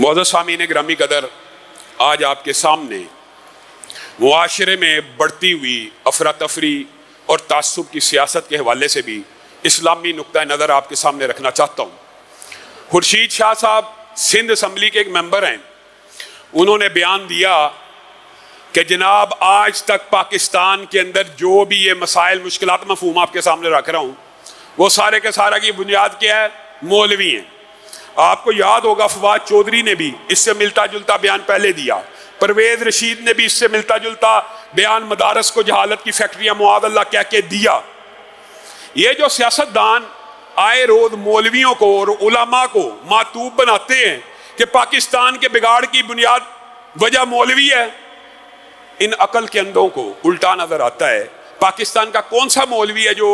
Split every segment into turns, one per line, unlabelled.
معزز سامعین گرامی قدر، آج آپ کے سامنے معاشرے میں بڑھتی ہوئی افراتفری اور تعصب کی سیاست کے حوالے سے بھی اسلامی نقطہ نظر آپ کے سامنے رکھنا چاہتا ہوں۔ خورشید شاہ صاحب سندھ اسمبلی کے ایک ممبر ہیں، انہوں نے بیان دیا کہ جناب آج تک پاکستان کے اندر جو بھی یہ مسائل مشکلات مفہوم آپ کے سامنے رکھ رہا ہوں وہ سارے کے سارا کی بنیاد کیا ہے؟ مولوی ہیں۔ آپ کو یاد ہوگا فواد چودھری نے بھی اس سے ملتا جلتا بیان پہلے دیا، پرویز رشید نے بھی اس سے ملتا جلتا بیان مدارس کو جہالت کی فیکٹریاں معاذ اللہ کہہ کے دیا۔ یہ جو سیاستدان آئے روز مولویوں کو اور علماء کو معتوب بناتے ہیں کہ پاکستان کے بگاڑ کی بنیاد وجہ مولوی ہے، ان عقل کے اندھوں کو الٹا نظر آتا ہے۔ پاکستان کا کون سا مولوی ہے جو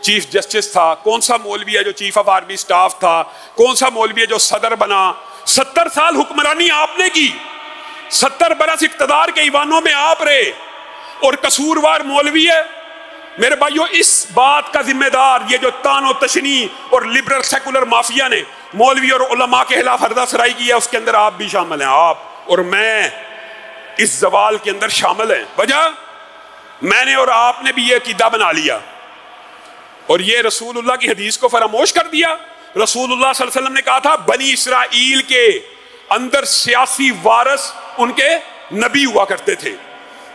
چیف جسٹس تھا؟ کون سا مولوی ہے جو چیف آف آرمی سٹاف تھا؟ کون سا مولوی ہے جو صدر بنا؟ 70 سال حکمرانی آپ نے کی، 70 برس اقتدار کے ایوانوں میں آپ رہے، اور قصوروار مولوی ہے؟ میرے بھائیو، اس بات کا ذمہ دار یہ جو تان و تشنی اور لبرل سیکولر مافیا نے مولوی اور علماء کے خلاف ہردہ سرائی کی ہے، اس کے اندر آپ بھی شامل ہیں، آپ اور میں اس زوال کے اندر شامل ہیں۔ وجہ میں نے اور آپ نے بھی یہ عقیدہ بنا لیا اور یہ رسول اللہ کی حدیث کو فراموش کر دیا۔ رسول اللہ صلی اللہ علیہ وسلم نے کہا تھا بنی اسرائیل کے اندر سیاسی وارث ان کے نبی ہوا کرتے تھے،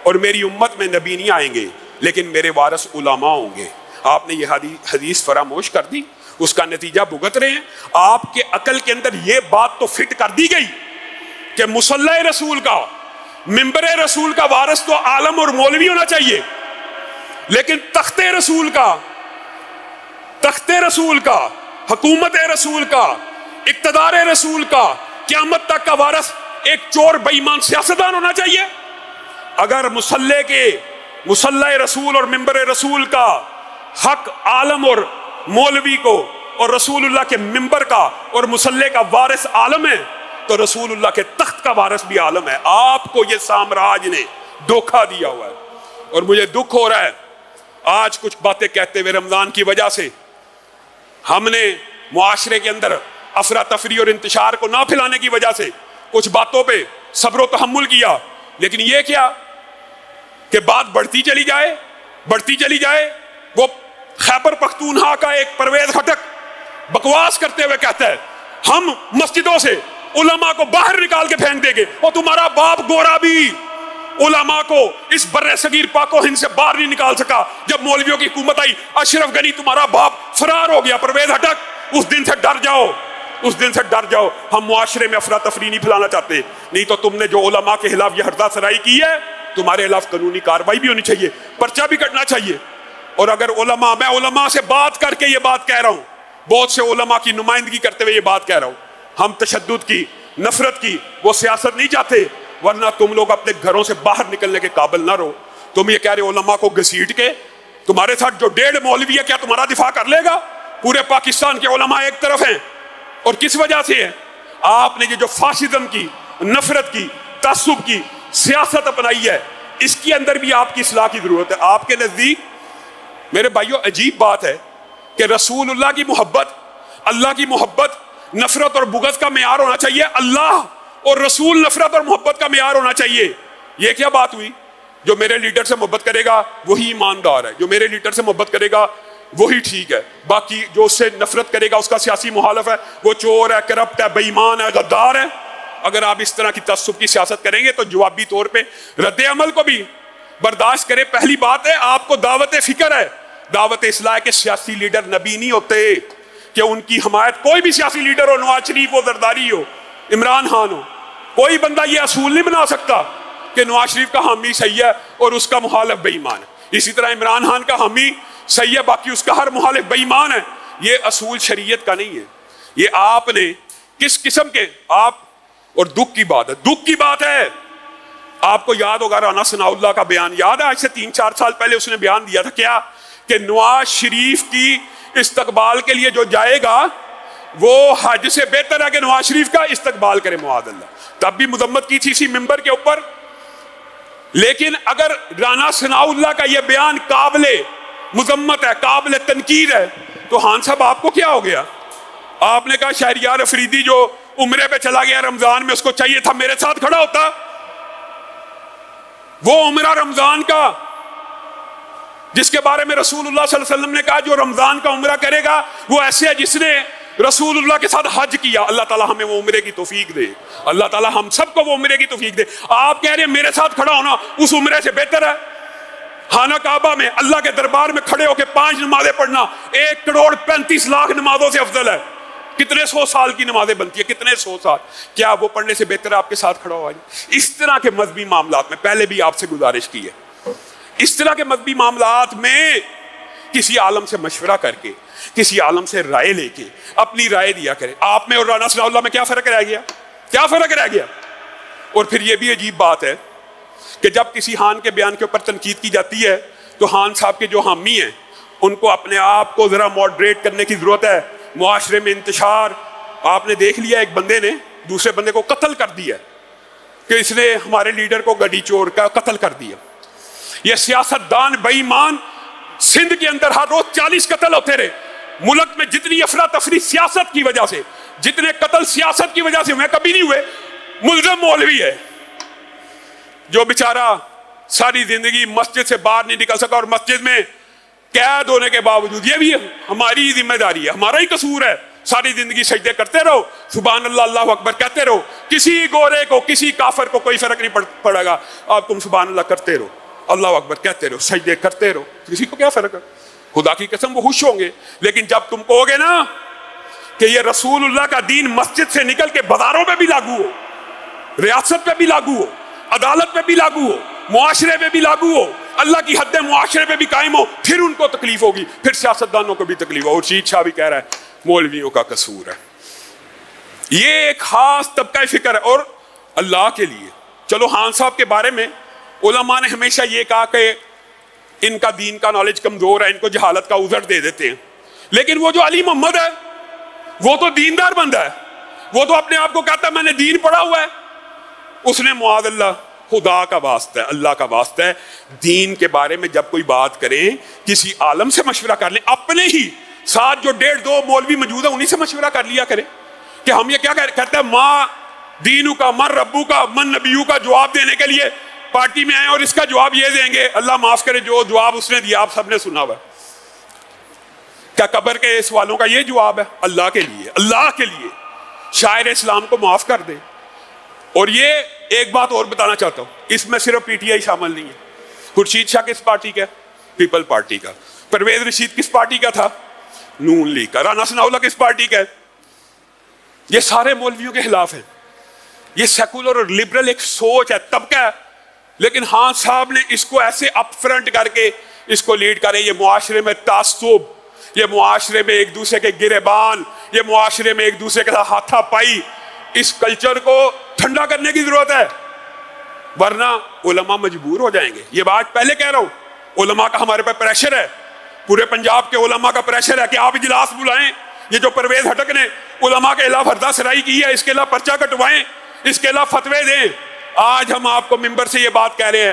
اور میری امت میں نبی نہیں آئیں گے لیکن میرے وارث علماء ہوں گے۔ آپ نے یہ حدیث فراموش کر دی، اس کا نتیجہ بھگت رہے ہیں۔ آپ کے عقل کے اندر یہ بات تو فٹ کر دی گئی کہ مصلی رسول کا، منبر رسول کا وارث تو عالم اور مولوی ہونا چاہیے، لیکن تخت رسول کا، حکومت رسول کا، اقتدار رسول کا، قیامت تک کا وارث ایک چور بے ایمان سیاستدان ہونا چاہیے۔ اگر مصلی رسول اور منبر رسول کا حق عالم اور مولوی کو، اور رسول اللہ کے منبر کا اور مصلی کا وارث عالم ہے، تو رسول اللہ کے تخت کا وارث بھی عالم ہے۔ آپ کو یہ سامراج نے دھوکہ دیا ہوا ہے، اور مجھے دکھ ہو رہا ہے آج کچھ باتیں کہتے ہوئے رمضان کی وجہ سے ہم نے معاشرے کے اندر افراتفری اور انتشار کو نہ پھیلانے کی وجہ سے کچھ باتوں پہ صبر و تحمل کیا، لیکن یہ کیا کہ بات بڑھتی چلی جائے۔ وہ خیبر پختونخوا کا ایک پرویز خٹک بکواس کرتے ہوئے کہتا ہے ہم مسجدوں سے علماء کو باہر نکال کے پھینک دیں گے، اور تمہارا باپ گورا بھی علماء کو اس بر صغیر پاک و ہند سے باہر نہیں نکال سکا۔ جب مولویوں کی حکومت آئی، اشرف غنی تمہارا باپ فرار ہو گیا۔ پرویز ہٹک، اس دن سے ڈر جاؤ۔ ہم معاشرے میں افراتفری نہیں پھیلانا چاہتے، نہیں تو تم نے جو علماء کے خلاف یہ ہردہ سرائی کی ہے، تمہارے خلاف قانونی کارروائی بھی ہونی چاہیے، پرچہ بھی کٹنا چاہیے۔ اور اگر میں علماء سے بات کر کے یہ بات کہہ رہا ہوں، بہت سے علماء کی نمائندگی کرتے ہوئے یہ بات کہہ رہا ہوں، ہم تشدد کی، نفرت کی وہ سیاست نہیں چاہتے، ورنہ تم لوگ اپنے گھروں سے باہر نکلنے کے قابل نہ رہو۔ تم یہ کہہ رہے علماء کو گھسیٹ کے، تمہارے ساتھ جو 1.5 مولوی ہے کیا تمہارا دفاع کر لے گا؟ پورے پاکستان کے علماء ایک طرف ہیں، اور کس وجہ سے ہے؟ آپ نے یہ جو فاشزم کی، نفرت کی، تعصب کی سیاست اپنائی ہے، اس کی اندر بھی آپ کی اصلاح کی ضرورت ہے۔ آپ کے نزدیک میرے بھائیوں عجیب بات ہے کہ رسول اللہ کی محبت، اللہ کی محبت نفرت اور بغض کا معیار ہونا چاہیے، اللہ اور رسول نفرت اور محبت کا معیار ہونا چاہیے۔ یہ کیا بات ہوئی؟ جو میرے لیڈر سے محبت کرے گا وہی ایماندار ہے، جو میرے لیڈر سے محبت کرے گا وہی ٹھیک ہے، باقی جو اس سے نفرت کرے گا، اس کا سیاسی مخالف ہے، وہ چور ہے، کرپٹ ہے، بے ایمان ہے، غدار ہے۔ اگر آپ اس طرح کی تعصب کی سیاست کریں گے تو جوابی طور پہ رد عمل کو بھی برداشت کریں۔ پہلی بات ہے آپ کو دعوت فکر ہے، دعوت اصلاح کے سیاسی لیڈر نبی نہیں ہوتے کہ ان کی حمایت کوئی بھی سیاسی لیڈر ہو، نواز شریف ہو، زرداری ہو، عمران خان ہو، کوئی بندہ یہ اصول نہیں بنا سکتا کہ نواز شریف کا حامی صحیح ہے اور اس کا مخالف بے ایمان ہے، اسی طرح عمران خان کا حامی صحیح ہے باقی اس کا ہر مخالف بے ایمان ہے۔ یہ اصول شریعت کا نہیں ہے۔ یہ آپ نے کس قسم کے آپ، اور دکھ کی بات ہے آپ کو یاد ہوگا رانا ثناء اللہ کا بیان یاد ہے، آج سے 3-4 سال پہلے اس نے بیان دیا تھا کیا کہ نواز شریف کی استقبال کے لیے جو جائے گا وہ حج سے بہتر ہے کہ نواز شریف کا استقبال کرے معاذ اللہ۔ تب بھی مذمت کی تھی اسی ممبر کے اوپر، لیکن اگر رانا ثناء اللہ کا یہ بیان قابل مذمت ہے، قابل تنقید ہے، تو خان صاحب آپ کو کیا ہو گیا؟ آپ نے کہا شہریار افریدی جو عمرے پہ چلا گیا رمضان میں، اس کو چاہیے تھا میرے ساتھ کھڑا ہوتا. وہ عمرہ رمضان کا جس کے بارے میں رسول اللہ صلی اللہ علیہ وسلم نے کہا جو رمضان کا عمرہ کرے گا وہ ایسے ہے جس نے رسول اللہ کے ساتھ حج کیا. اللہ تعالیٰ ہمیں وہ عمرے کی توفیق دے، اللہ تعالیٰ ہم سب کو وہ عمرے کی توفیق دے. آپ کہہ رہے ہیں میرے ساتھ کھڑا ہونا اس عمرے سے بہتر ہے. خانہ کعبہ میں اللہ کے دربار میں کھڑے ہو کے 5 نمازیں پڑھنا 1,35,00,000 نمازوں سے افضل ہے. کتنے 100 سال کی نمازیں بنتی ہیں، کتنے 100 سال. کیا وہ پڑھنے سے بہتر ہے آپ کے ساتھ کھڑا ہوا؟ اس طرح کے مذہبی معاملات میں پہلے بھی آپ سے گزارش کی ہے، اس طرح کے مذہبی معاملات میں کسی عالم سے مشورہ کر کے، کسی عالم سے رائے لے کے اپنی رائے دیا کرے. آپ میں اور رانا ثناء اللہ میں کیا فرق رہ گیا؟ کیا فرق رہ گیا؟ اور پھر یہ بھی عجیب بات ہے کہ جب کسی خان کے بیان کے اوپر تنقید کی جاتی ہے تو خان صاحب کے جو حامی ہیں ان کو اپنے آپ کو ذرا ماڈریٹ کرنے کی ضرورت ہے. معاشرے میں انتشار، آپ نے دیکھ لیا ایک بندے نے دوسرے بندے کو قتل کر دیا کہ اس نے ہمارے لیڈر کو گڈی چور کا قتل کر دیا. یہ سیاستدان بے ایمان سندھ کے اندر ہر روز 40 قتل ہوتے رہے. ملک میں جتنی افراتفری سیاست کی وجہ سے، جتنے قتل سیاست کی وجہ سے ہوئے کبھی نہیں ہوئے. ملزم مولوی ہے جو بیچارہ ساری زندگی مسجد سے باہر نہیں نکل سکا اور مسجد میں قید ہونے کے باوجود، یہ بھی ہماری ذمہ داری ہے، ہمارا ہی قصور ہے. ساری زندگی سجدے کرتے رہو، سبحان اللہ اللہ اکبر کہتے رہو، کسی گورے کو کسی کافر کو کوئی فرق نہیں پڑے گا. آپ تم سبحان اللہ کرتے رہو، اللہ اکبر کہتے رہو، سجدے کرتے رہو، کسی کو کیا فرق ہے؟ خدا کی قسم وہ خوش ہوں گے. لیکن جب تم کہو گے نا کہ یہ رسول اللہ کا دین مسجد سے نکل کے بازاروں پہ بھی لاگو ہو، ریاست پہ بھی لاگو ہو، عدالت پہ بھی لاگو ہو، معاشرے پہ بھی لاگو ہو، اللہ کی حد معاشرے پہ بھی قائم ہو، پھر ان کو تکلیف ہوگی، پھر سیاستدانوں کو بھی تکلیف ہو. اور شید شاہ بھی کہہ رہا ہے مولویوں کا قصور ہے. یہ ایک خاص طبقہ فکر ہے. اور اللہ کے لیے چلو خان صاحب کے بارے میں علماء نے ہمیشہ یہ کہا کہ ان کا دین کا نالج کمزور ہے، ان کو جہالت کا عذر دے دیتے ہیں. لیکن وہ جو علی محمد ہے وہ تو دیندار بندہ ہے، وہ تو اپنے آپ کو کہتا ہے میں نے دین پڑھا ہوا ہے. اس نے معاذ اللہ، خدا کا واسطہ ہے، اللہ کا واسطہ ہے، دین کے بارے میں جب کوئی بات کریں کسی عالم سے مشورہ کر لیں. اپنے ہی ساتھ جو 1.5-2 مولوی موجود ہیں انہی سے مشورہ کر لیا کریں کہ ہم یہ کیا کہتے ہیں ماں دینو کا من ربو کا من نبیو کا جواب دینے کے لیے پارٹی میں آئے اور اس کا جواب یہ دیں گے. اللہ معاف کرے جو جواب اس نے دیا آپ سب نے سنا ہوا ہے. کیا قبر کے سوالوں کا یہ جواب ہے؟ اللہ کے لیے، اللہ کے لیے شاعر اسلام کو معاف کر دے. اور یہ ایک بات اور بتانا چاہتا ہوں، اس میں صرف پی ٹی آئی شامل نہیں ہے. خورشید شاہ کس پارٹی کا؟ پیپل پارٹی کا. پرویز رشید کس پارٹی کا تھا؟ نون لیگ کا. رانا ثناء اللہ کس پارٹی کا ہے؟ یہ سارے مولویوں کے خلاف ہیں. یہ سیکولر اور لبرل ایک سوچ ہے، طبقہ ہے. لیکن خان صاحب نے اس کو ایسے اپ فرنٹ کر کے اس کو لیڈ کرے. یہ معاشرے میں تعصب، یہ معاشرے میں ایک دوسرے کے گریبان، یہ معاشرے میں ایک دوسرے کے ساتھ ہاتھا پائی، اس کلچر کو ٹھنڈا کرنے کی ضرورت ہے، ورنہ علماء مجبور ہو جائیں گے. یہ بات پہلے کہہ رہا ہوں، علماء کا ہمارے پہ پریشر ہے، پورے پنجاب کے علماء کا پریشر ہے کہ آپ اجلاس بلائیں. یہ جو پرویز ہٹک نے علماء کے خلاف ہردہ سرائی کی ہے، اس کے خلاف پرچہ کٹوائیں، اس کے خلاف فتوے دیں. آج ہم آپ کو ممبر سے یہ بات کہہ رہے ہیں،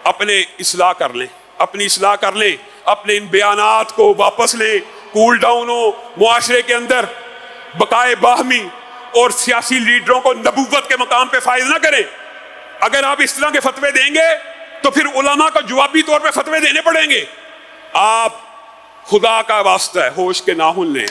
اپنے اصلاح کر لیں، اپنی اصلاح کر لیں، اپنے ان بیانات کو واپس لیں، کول ڈاؤن ہو. معاشرے کے اندر بقائے باہمی اور سیاسی لیڈروں کو نبوت کے مقام پہ فائز نہ کریں. اگر آپ اس طرح کے فتوے دیں گے تو پھر علماء کو جوابی طور پہ فتوے دینے پڑیں گے. آپ خدا کا واسطہ ہے ہوش کے ناخن لیں.